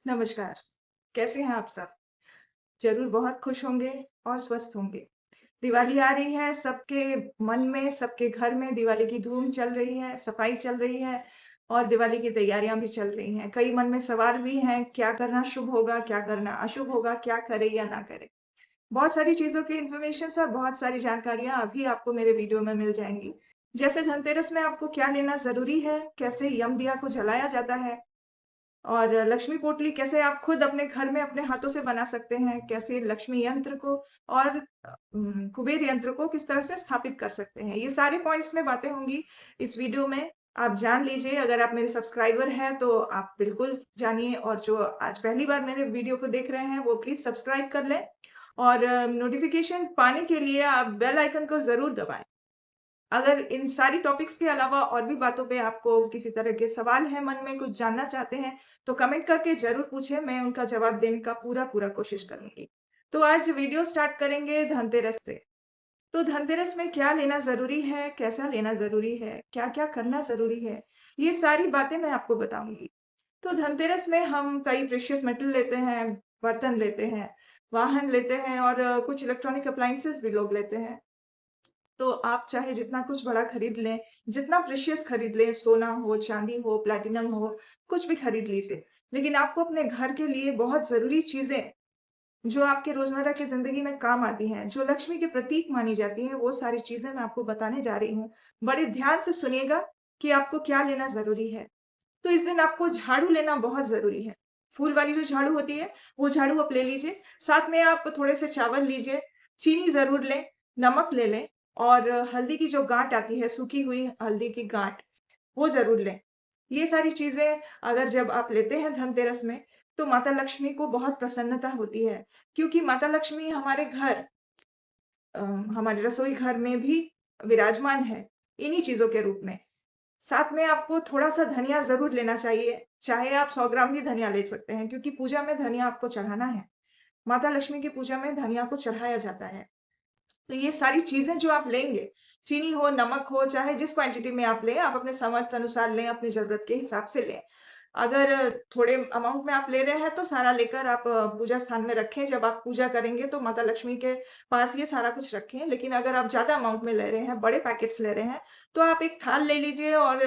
नमस्कार, कैसे हैं आप सब? ज़रूर बहुत खुश होंगे और स्वस्थ होंगे। दिवाली आ रही है, सबके मन में, सबके घर में दिवाली की धूम चल रही है, सफाई चल रही है और दिवाली की तैयारियाँ भी चल रही हैं। कई मन में सवाल भी हैं, क्या करना शुभ होगा, क्या करना अशुभ होगा, क्या करें या ना करें? बहुत सारी चीज़ों की इन्फॉर्मेशंस और बहुत सारी जानकारियाँ अभी आपको मेरे वीडियो में मिल जाएँगी। जैसे धनतेरस में आपको क्या लेना ज़रूरी है, कैसे यम दिया को जलाया जाता है, और लक्ष्मी पोटली कैसे आप खुद अपने घर में अपने हाथों से बना सकते हैं, कैसे लक्ष्मी यंत्र को और कुबेर यंत्र को किस तरह से स्थापित कर सकते हैं। ये सारे पॉइंट्स में बातें होंगी इस वीडियो में। आप जान लीजिए, अगर आप मेरे सब्सक्राइबर हैं तो आप बिल्कुल जानिए, और जो आज पहली बार मेरे वीडियो को देख रहे हैं वो प्लीज़ सब्सक्राइब कर लें और नोटिफ़िकेशन पाने के लिए आप बेल आइकन को ज़रूर दबाएँ। अगर इन सारी टॉपिक्स के अलावा और भी बातों पे आपको किसी तरह के सवाल हैं, मन में कुछ जानना चाहते हैं, तो कमेंट करके ज़रूर पूछें, मैं उनका जवाब देने का पूरा-पूरा कोशिश करूँगी। तो आज वीडियो स्टार्ट करेंगे धनतेरस से। तो धनतेरस में क्या लेना ज़रूरी है, कैसा लेना ज़रूरी है, क्या-क्या करना ज़रूरी है, ये सारी बातें मैं आपको बताऊँगी। तो धनतेरस में हम कई प्रेशियस मेटल लेते हैं, बर्तन लेते हैं, वाहन लेते हैं और कुछ इलेक्ट्रॉनिक अप्लायंसेस भी लोग लेते हैं। तो आप चाहे जितना कुछ बड़ा खरीद लें, जितना प्रेशियस खरीद लें, सोना हो, चांदी हो, प्लैटिनम हो, कुछ भी खरीद लीजिए। लेकिन आपको अपने घर के लिए बहुत ज़रूरी चीज़ें, जो आपके रोज़मर्रा की ज़िंदगी में काम आती हैं, जो लक्ष्मी के प्रतीक मानी जाती हैं, वो सारी चीज़ें मैं आपको बताने जा रही हूँ। बड़े ध्यान से सुनिएगा कि आपको क्या लेना ज़रूरी है। तो इस दिन आपको झाड़ू लेना बहुत ज़रूरी है। फूल वाली जो झाड़ू होती है, वो झाड़ू आप ले लीजिए। साथ में आप थोड़े से चावल लीजिए, चीनी ज़रूर लें, नमक ले लें और हल्दी की जो गाँठ आती है, सूखी हुई हल्दी की गाँठ, वो ज़रूर लें। ये सारी चीज़ें अगर जब आप लेते हैं धनतेरस में, तो माता लक्ष्मी को बहुत प्रसन्नता होती है, क्योंकि माता लक्ष्मी हमारे घर हमारे रसोई घर में भी विराजमान है, इन्हीं चीज़ों के रूप में। साथ में आपको थोड़ा-सा धनिया ज़रूर लेना चाहिए, चाहे आप 100 ग्राम भी धनिया ले सकते हैं, क्योंकि पूजा में धनिया आपको चढ़ाना है। माता लक्ष्मी की पूजा में धनिया को चढ़ाया जाता है। तो ये सारी चीज़ें जो आप लेंगे, चीनी हो, नमक हो, चाहे जिस क्वांटिटी में आप लें, आप अपने सामर्थ्य अनुसार लें, अपनी ज़रूरत के हिसाब से लें। अगर थोड़े अमाउंट में आप ले रहे हैं, तो सारा लेकर आप पूजा स्थान में रखें। जब आप पूजा करेंगे, तो माता लक्ष्मी के पास ये सारा कुछ रखें। लेकिन अगर आप ज़्यादा अमाउंट में ले रहे हैं, बड़े पैकेट्स ले रहे हैं, तो आप एक थाल ले लीजिए और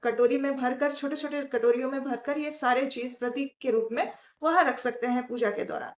कटोरी में भरकर, छोटे-छोटे कटोरियों में भरकर ये सारे चीज़ प्रतीक के रूप में वहाँ रख सकते हैं पूजा के दौरान।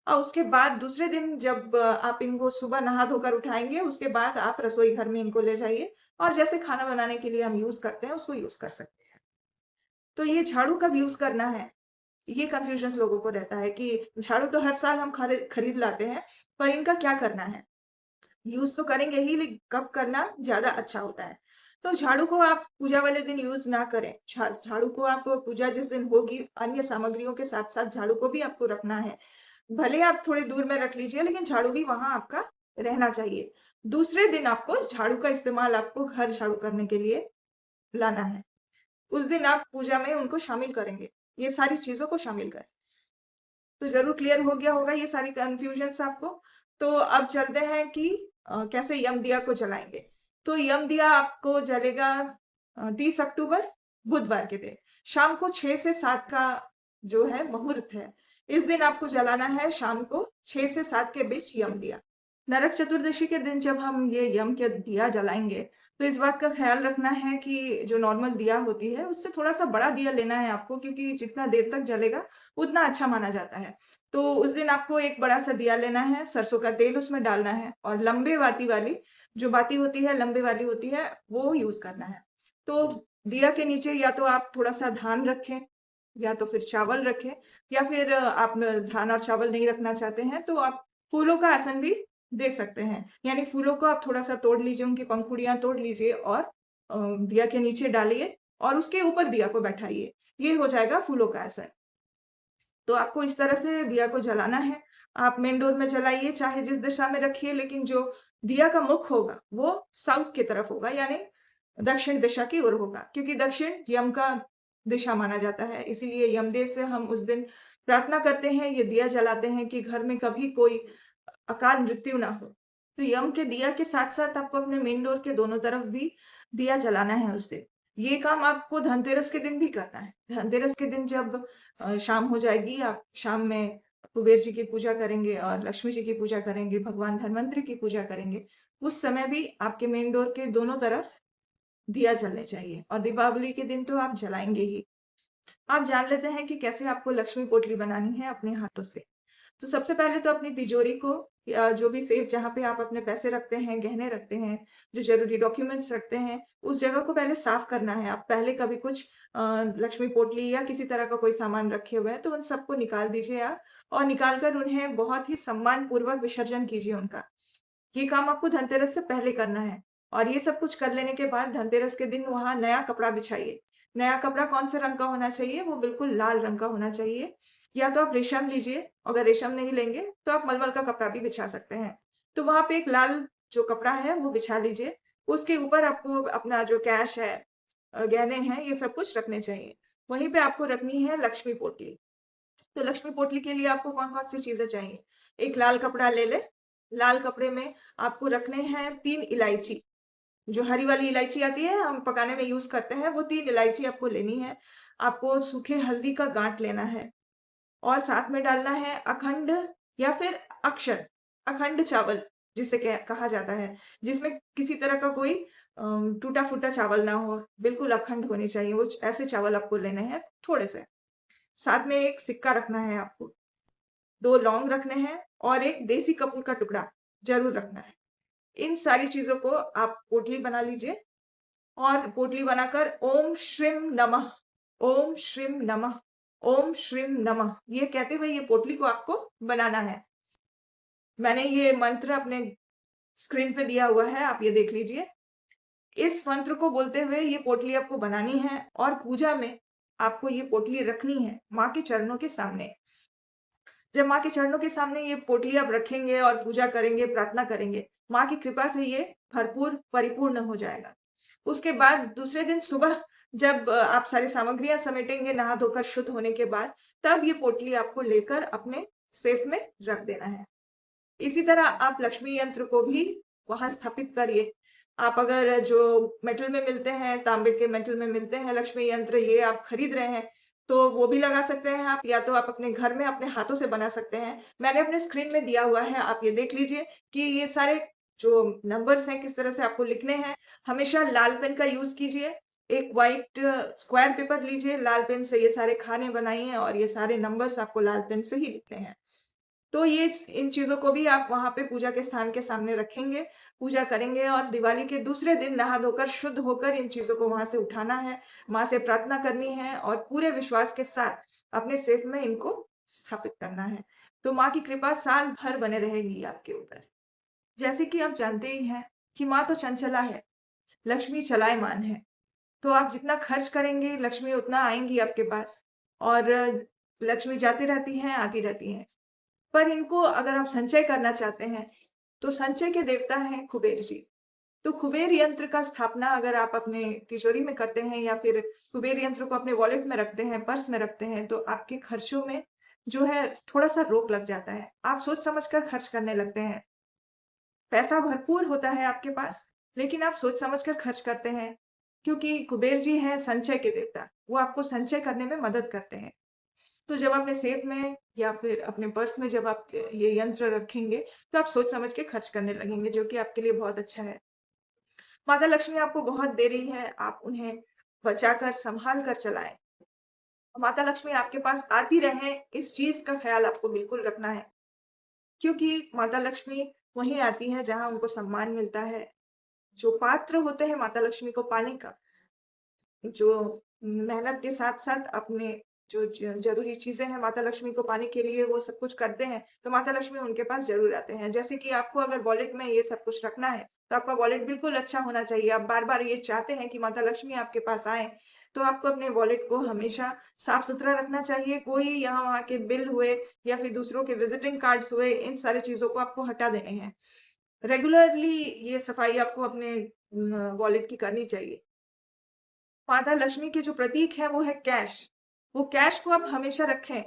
और उसके बाद दूसरे दिन जब आप इनको सुबह नहा धोकर उठाएँगे, उसके बाद आप रसोई घर में इनको ले जाइए और जैसे खाना बनाने के लिए हम यूज़ करते हैं, उसको यूज़ कर सकते हैं। तो ये झाड़ू कब यूज़ करना है? ये कन्फ्यूज़न लोगों को रहता है कि झाड़ू तो हर साल हम खरीद लाते हैं, पर इनका क्या करना है? यूज़ तो करेंगे ही, लेकिन कब करना ज़्यादा अच्छा होता है। तो झाड़ू को आप पूजा वाले दिन यूज़ ना करें। झाड़ू को आप पूजा जिस दिन होगी, अन्य सामग्रियों के साथ-साथ झाड़ू को भी आपको रखना है। भले आप थोड़ी दूर में रख लीजिए, लेकिन झाड़ू भी वहाँ आपका रहना चाहिए। दूसरे दिन आपको झाड़ू का इस्तेमाल आपको घर झाड़ू करने के लिए लाना है। उस दिन आप पूजा में उनको शामिल करेंगे। ये सारी चीज़ों को शामिल करें। तो ज़रूर क्लियर हो गया होगा ये सारी कन्फ्यूजन्स आपको। तो अब चलते हैं कि कैसे यम दिया को जलाएँगे। तो यम दिया आपको जलेगा 30 अक्टूबर बुधवार के दिन, शाम को 6 से 7 का जो है मुहूर्त है। इस दिन आपको जलाना है शाम को 6 से 7 के बीच यम दिया। नरक चतुर्दशी के दिन जब हम ये यम के दिया जलाएँगे, तो इस बात का ख़्याल रखना है कि जो नॉर्मल दिया होती है, उससे थोड़ा-सा बड़ा दिया लेना है आपको, क्योंकि जितना देर तक जलेगा, उतना अच्छा माना जाता है। तो उस दिन आपको एक बड़ा-सा दिया लेना है, सरसों का तेल उसमें डालना है और लंबे बाती वाली, जो बाती होती है, लंबे वाली होती है, वो यूज़ करना है। तो दिया के नीचे या तो आप थोड़ा-सा धान रखें, या तो फिर चावल रखें, या फिर आप धान और चावल नहीं रखना चाहते हैं, तो आप फूलों का आसन भी दे सकते हैं। यानी फूलों को आप थोड़ा-सा तोड़ लीजिए, उनकी पंखुड़ियाँ तोड़ लीजिए और दिया के नीचे डालिए और उसके ऊपर दिया को बैठाइए। ये हो जाएगा फूलों का आसन। तो आपको इस तरह से दिया को जलाना है। आप मेन डोर में जलाइए, चाहे जिस दिशा में रखिए, लेकिन जो दिया का मुख होगा, वो साउथ की तरफ होगा, यानी दक्षिण दिशा की ओर होगा, क्योंकि दक्षिण यम का दिशा माना जाता है। इसीलिए यमदेव से हम उस दिन प्रार्थना करते हैं, ये दिया जलाते हैं कि घर में कभी कोई अकाल मृत्यु ना हो। तो यम के दिया के साथ-साथ आपको अपने मेन डोर के दोनों तरफ भी दिया जलाना है उस दिन। ये काम आपको धनतेरस के दिन भी करना है। धनतेरस के दिन जब शाम हो जाएगी, आप शाम में कुबेर जी की पूजा करेंगे और लक्ष्मी जी की पूजा करेंगे, भगवान धन्वंतरि की पूजा करेंगे। उस समय भी आपके मेन डोर के दोनों तरफ दिया जलने चाहिए और दीपावली के दिन तो आप जलाएँगे ही। आप जान लेते हैं कि कैसे आपको लक्ष्मी पोटली बनानी है अपने हाथों से। तो सबसे पहले तो अपनी तिजोरी को या जो भी सेफ जहाँ पे आप अपने पैसे रखते हैं, गहने रखते हैं, जो ज़रूरी डॉक्यूमेंट्स रखते हैं, उस जगह को पहले साफ करना है। आप पहले कभी कुछ लक्ष्मी पोटली या किसी तरह का कोई सामान रखे हुए हैं, तो उन सबको निकाल दीजिए आप और निकाल कर उन्हें बहुत ही सम्मानपूर्वक विसर्जन कीजिए उनका। ये काम आपको धनतेरस से पहले करना है और ये सब कुछ कर लेने के बाद धनतेरस के दिन वहाँ नया कपड़ा बिछाइए। नया कपड़ा कौन-से रंग का होना चाहिए? वो बिल्कुल लाल रंग का होना चाहिए। या तो आप रेशम लीजिए, अगर रेशम नहीं लेंगे तो आप मलमल का कपड़ा भी बिछा सकते हैं। तो वहाँ पे एक लाल जो कपड़ा है वो बिछा लीजिए। उसके ऊपर आपको अपना जो कैश है गहने हैं, ये सब कुछ रखने चाहिए। वहीं पे आपको रखनी है लक्ष्मी पोटली। तो लक्ष्मी पोटली के लिए आपको कौन-कौन सी चीज़ें चाहिए? एक लाल कपड़ा ले लें, लाल कपड़े में आपको रखने हैं 3 इलायची, जो हरी वाली इलायची आती है, हम पकाने में यूज़ करते हैं, वो 3 इलायची आपको लेनी है। आपको सूखे हल्दी का गाँठ लेना है और साथ में डालना है अखंड या फिर अक्षर, अखंड चावल जिसे कहा जाता है, जिसमें किसी तरह का कोई टूटा-फूटा चावल ना हो, बिल्कुल अखंड होने चाहिए, वो ऐसे चावल आपको लेने हैं थोड़े से। साथ में एक सिक्का रखना है आपको। 2 लौंग रखने हैं और एक देसी कपूर का टुकड़ा ज़रूर रखना है। इन सारी चीज़ों को आप पोटली बना लीजिए और पोटली बनाकर ओम श्रीं नमः, ओम श्रीं नमः, ओम श्रीं नमः ये कहते हुए ये पोटली को आपको बनाना है। मैंने ये मंत्र अपने स्क्रीन पे दिया हुआ है, आप ये देख लीजिए। इस मंत्र को बोलते हुए ये पोटली आपको बनानी है और पूजा में आपको ये पोटली रखनी है माँ के चरणों के सामने। जब माँ के चरणों के सामने ये पोटली आप रखेंगे और पूजा करेंगे, प्रार्थना करेंगे, माँ की कृपा से ये भरपूर परिपूर्ण हो जाएगा। उसके बाद दूसरे दिन सुबह जब आप सारी सामग्रियाँ समेटेंगे नहा धोकर शुद्ध होने के बाद, तब ये पोटली आपको लेकर अपने सेफ में रख देना है। इसी तरह आप लक्ष्मी यंत्र को भी वहाँ स्थापित करिए। आप अगर जो मेटल में मिलते हैं, तांबे के मेटल में मिलते हैं लक्ष्मी यंत्र, ये आप खरीद रहे हैं, तो वो भी लगा सकते हैं आप या तो आप अपने घर में अपने हाथों से बना सकते हैं। मैंने अपने स्क्रीन में दिया हुआ है, आप ये देख लीजिए कि ये सारे जो नंबर्स हैं, किस तरह से आपको लिखने हैं। हमेशा लाल पेन का यूज़ कीजिए। एक व्हाइट स्क्वायर पेपर लीजिए, लाल पेन से ये सारे खाने बनाइए और ये सारे नंबर्स आपको लाल पेन से ही लिखने हैं। तो ये इन चीज़ों को भी आप वहाँ पे पूजा के स्थान के सामने रखेंगे, पूजा करेंगे और दिवाली के दूसरे दिन नहा धोकर शुद्ध होकर इन चीज़ों को वहाँ से उठाना है, माँ से प्रार्थना करनी है और पूरे विश्वास के साथ अपने सेफ में इनको स्थापित करना है। तो माँ की कृपा साल भर बने रहेगी आपके ऊपर। जैसे कि आप जानते ही हैं कि माँ तो चंचला है, लक्ष्मी चलायमान है। तो आप जितना खर्च करेंगे, लक्ष्मी उतना आएँगी आपके पास और लक्ष्मी जाती रहती हैं, आती रहती हैं। पर इनको अगर आप संचय करना चाहते हैं, तो संचय के देवता हैं कुबेर जी। तो कुबेर यंत्र का स्थापना अगर आप अपने तिजोरी में करते हैं या फिर कुबेर यंत्र को अपने वॉलेट में रखते हैं, पर्स में रखते हैं, तो आपके खर्चों में जो है थोड़ा-सा रोक लग जाता है। आप सोच समझ कर खर्च करने लगते हैं। पैसा भरपूर होता है आपके पास, लेकिन आप सोच समझ कर खर्च करते हैं, क्योंकि कुबेर जी हैं संचय के देवता। वो आपको संचय करने में मदद करते हैं। तो जब अपने सेफ में या फिर अपने पर्स में जब आप ये यंत्र रखेंगे, तो आप सोच समझ के खर्च करने लगेंगे, जो कि आपके लिए बहुत अच्छा है। माता लक्ष्मी आपको बहुत दे रही है, आप उन्हें बचाकर, सँभाल कर चलाएँ। माता लक्ष्मी आपके पास आती रहें, इस चीज़ का ख़्याल आपको बिल्कुल रखना है, क्योंकि माता लक्ष्मी वहीं आती है जहाँ उनको सम्मान मिलता है। जो पात्र होते हैं माता लक्ष्मी को पाने का, जो मेहनत के साथ-साथ अपने जो ज़रूरी चीज़ें हैं माता लक्ष्मी को पाने के लिए वो सब कुछ करते हैं, तो माता लक्ष्मी उनके पास ज़रूर आते हैं। जैसे कि आपको अगर वॉलेट में ये सब कुछ रखना है, तो आपका वॉलेट बिल्कुल अच्छा होना चाहिए। आप बार-बार ये चाहते हैं कि माता लक्ष्मी आपके पास आएँ, तो आपको अपने वॉलेट को हमेशा साफ-सुथरा रखना चाहिए। कोई यहाँ-वहाँ के बिल हुए या फिर दूसरों के विज़िटिंग कार्ड्स हुए, इन सारी चीज़ों को आपको हटा देने हैं। रेगुलरली ये सफाई आपको अपने वॉलेट की करनी चाहिए। माता लक्ष्मी के जो प्रतीक है वो है कैश। वो कैश को आप हमेशा रखें।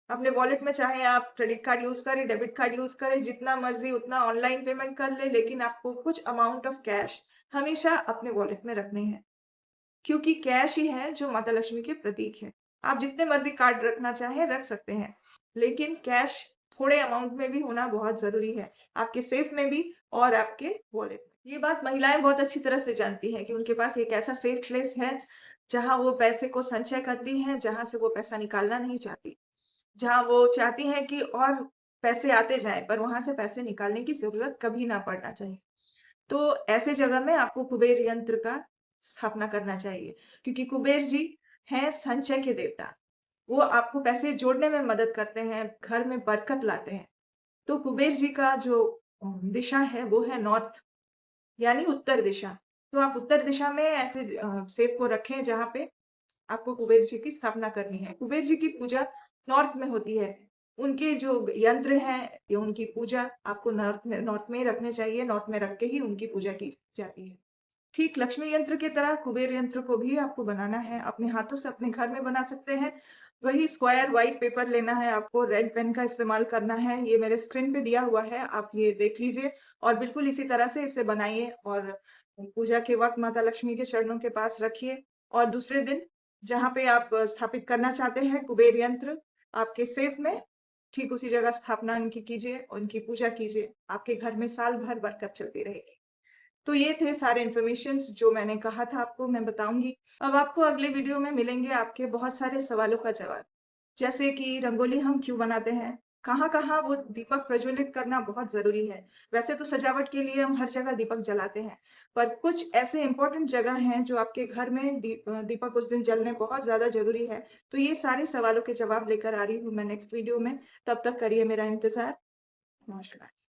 अपने वॉलेट में चाहे आप क्रेडिट कार्ड यूज़ करें, डेबिट कार्ड यूज़ करें, जितना मर्ज़ी उतना ऑनलाइन पेमेंट कर लें, लेकिन आपको कुछ अमाउंट ऑफ कैश हमेशा अपने वॉलेट में रखने हैं। क्योंकि कैश ही है जो माता लक्ष्मी के प्रतीक है। आप जितने मर्ज़ी कार्ड रखना चाहें, रख सकते हैं, लेकिन कैश थोड़े अमाउंट में भी होना बहुत ज़रूरी है, आपके सेफ में भी और आपके वॉलेट में। ये बात महिलाएँ बहुत अच्छी तरह से जानती हैं कि उनके पास एक ऐसा सेफ प्लेस है, जहाँ वो पैसे को संचय करती हैं, जहाँ से वो पैसा निकालना नहीं चाहती। जहाँ वो चाहती हैं कि और पैसे आते जाएँ, पर वहाँ से पैसे निकालने की ज़रूरत कभी ना पड़ना चाहिए। तो ऐसे जगह में आपको कुबेर यंत्र का स्थापना करना चाहिए, क्योंकि कुबेर जी हैं संचय के देवता। वो आपको पैसे जोड़ने में मदद करते हैं, घर में बरकत लाते हैं। तो कुबेर जी का जो दिशा है वो है नॉर्थ, यानी उत्तर दिशा। तो आप उत्तर दिशा में ऐसे सेब को रखें जहाँ पे आपको कुबेर जी की स्थापना करनी है। कुबेर जी की पूजा नॉर्थ में होती है। उनके जो यंत्र हैं या उनकी पूजा आपको नॉर्थ में ही रखने चाहिए, नॉर्थ में रख के ही उनकी पूजा की जाती है। ठीक लक्ष्मी यंत्र की तरह कुबेर यंत्र को भी आपको बनाना है, अपने हाथों से अपने घर में बना सकते हैं। वही स्क्वायर व्हाइट पेपर लेना है आपको, रेड पेन का इस्तेमाल करना है, ये मेरे स्क्रीन पे दिया हुआ है, आप ये देख लीजिए और बिल्कुल इसी तरह से इसे बनाइए और पूजा के वक़्त माता लक्ष्मी के चरणों के पास रखिए और दूसरे दिन जहाँ पे आप स्थापित करना चाहते हैं कुबेर यंत्र, आपके सेफ में, ठीक उसी जगह स्थापना उनकी कीजिए, उनकी पूजा कीजिए, आपके घर में साल भर बरकत चलती रहेगी। तो ये थे सारे इन्फॉर्मेशंस जो मैंने कहा था आपको मैं बताऊँगी। अब आपको अगले वीडियो में मिलेंगे आपके बहुत सारे सवालों का जवाब। जैसे कि रंगोली हम क्यों बनाते हैं? कहाँ-कहाँ वो दीपक प्रज्वलित करना बहुत ज़रूरी है। वैसे तो सजावट के लिए हम हर जगह दीपक जलाते हैं, पर कुछ ऐसे इम्पोर्टेंट जगह हैं जो आपके घर में दीपक उस दिन जलने बहुत ज़्यादा ज़रूरी है। तो ये सारे सवालों के जवाब लेकर आ रही हूँ मैं नेक्स्ट वीडियो में। तब तक करिए मेरा इंतज़ार। नमस्कार।